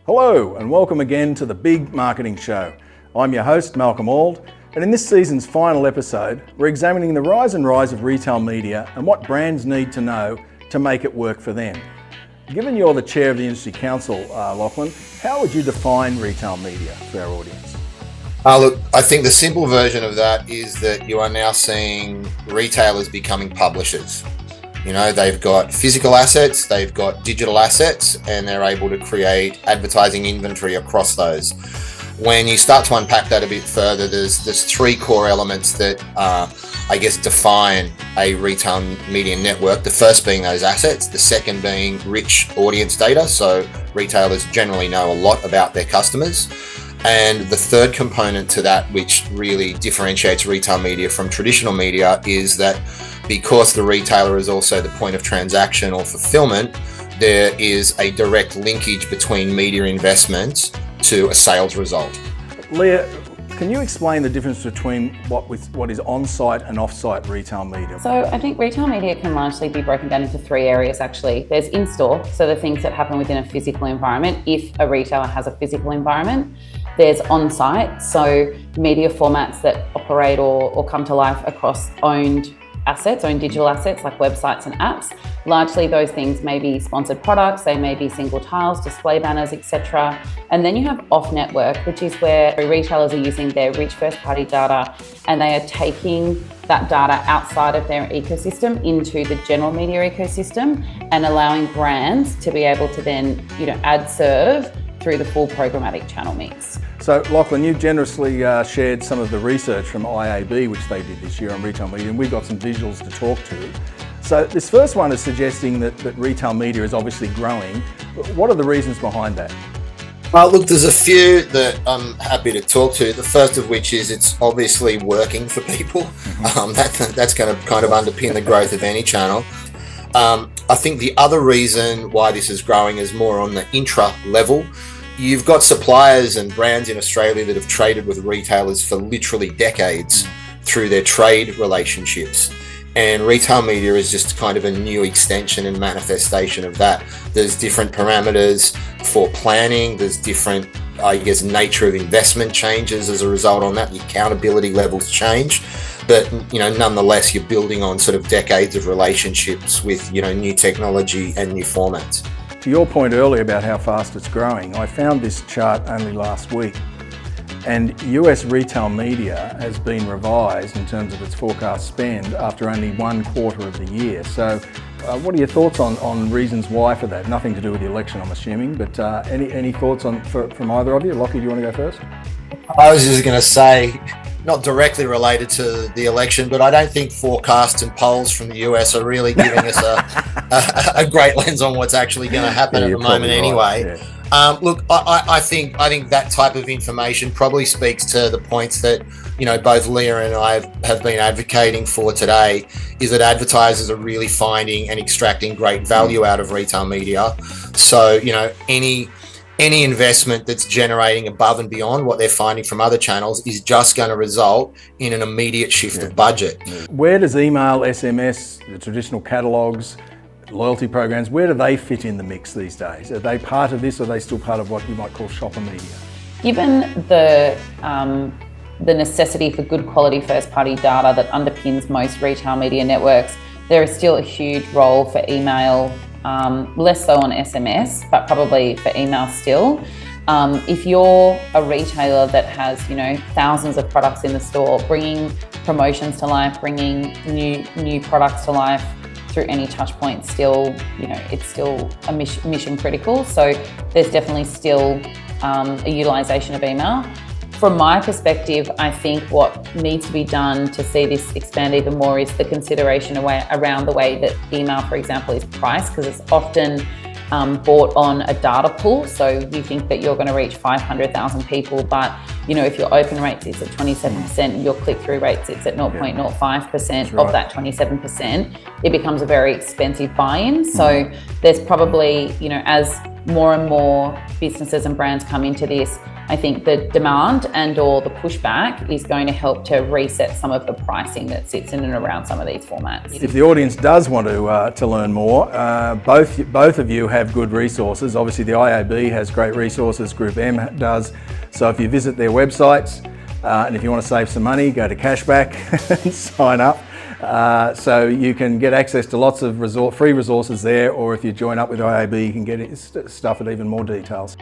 Hello and welcome again to the Big Marketing Show. I'm your host, Malcolm Auld, and in this season's final episode, we're examining the rise and rise of retail media and what brands need to know to make it work for them. Given you're the chair of the Industry Council, Lachlan, how would you define retail media for our audience? Look, I think the simple version of that is that you are now seeing retailers becoming publishers. You know, they've got physical assets, they've got digital assets, and they're able to create advertising inventory across those. When you start to unpack that a bit further, there's three core elements that define a retail media network. The first being those assets, the second being rich audience data. So retailers generally know a lot about their customers. And the third component to that, which really differentiates retail media from traditional media, is that because the retailer is also the point of transaction or fulfillment, there is a direct linkage between media investment to a sales result. Leah, can you explain the difference between what is on-site and off-site retail media? So I think retail media can largely be broken down into three areas actually. There's in-store, so the things that happen within a physical environment, if a retailer has a physical environment. There's on-site, so media formats that operate or come to life across owned digital assets like websites and apps. Largely those things may be sponsored products, they may be single tiles, display banners, etc. And then you have off-network, which is where retailers are using their rich first-party data and they are taking that data outside of their ecosystem into the general media ecosystem and allowing brands to be able to then, ad serve through the full programmatic channel mix. So Lachlan, you generously shared some of the research from IAB, which they did this year on retail media, and we've got some visuals to talk to. So this first one is suggesting that retail media is obviously growing. What are the reasons behind that? Look, there's a few that I'm happy to talk to. The first of which is it's obviously working for people. That's going to kind of underpin the growth of any channel. I think the other reason why this is growing is more on the intra level. You've got suppliers and brands in Australia that have traded with retailers for literally decades through their trade relationships. And retail media is just kind of a new extension and manifestation of that. There's different parameters for planning. There's different, nature of investment changes as a result on that. The accountability levels change. But, nonetheless, you're building on sort of decades of relationships with, new technology and new formats. To your point earlier about how fast it's growing, I found this chart only last week, and US retail media has been revised in terms of its forecast spend after only 1 quarter of the year. So what are your thoughts on reasons why for that? Nothing to do with the election, I'm assuming, but any thoughts from either of you? Lockie, do you want to go first? I was just going to say, not directly related to the election, but I don't think forecasts and polls from the US are really giving us a great lens on what's actually going to happen at the moment anyway. Right, yeah. Look, I think that type of information probably speaks to the points that, both Leah and I have been advocating for today, is that advertisers are really finding and extracting great value out of retail media. So, any investment that's generating above and beyond what they're finding from other channels is just going to result in an immediate shift of budget. Where does email, SMS, the traditional catalogues, loyalty programs, where do they fit in the mix these days? Are they part of this, or are they still part of what you might call shopper media? Given the necessity for good quality first-party data that underpins most retail media networks, there is still a huge role for email, less so on SMS, but probably for email still. If you're a retailer that has, thousands of products in the store, bringing promotions to life, bringing new products to life through any touch point, still, it's still a mission critical. So there's definitely still a utilization of email. From my perspective, I think what needs to be done to see this expand even more is the consideration around the way that email, for example, is priced, because it's often bought on a data pool. So you think that you're going to reach 500,000 people, but if your open rate sits at 27%, your click-through rate sits at 0.05% of that 27%, it becomes a very expensive buy-in. So there's probably, as more and more businesses and brands come into this, I think the demand and or the pushback is going to help to reset some of the pricing that sits in and around some of these formats. If the audience does want to learn more, both of you have good resources. Obviously the IAB has great resources, Group M does. So if you visit their websites, and if you want to save some money, go to Cashback and sign up. So you can get access to lots of free resources there, or if you join up with IAB, you can get stuff at even more details.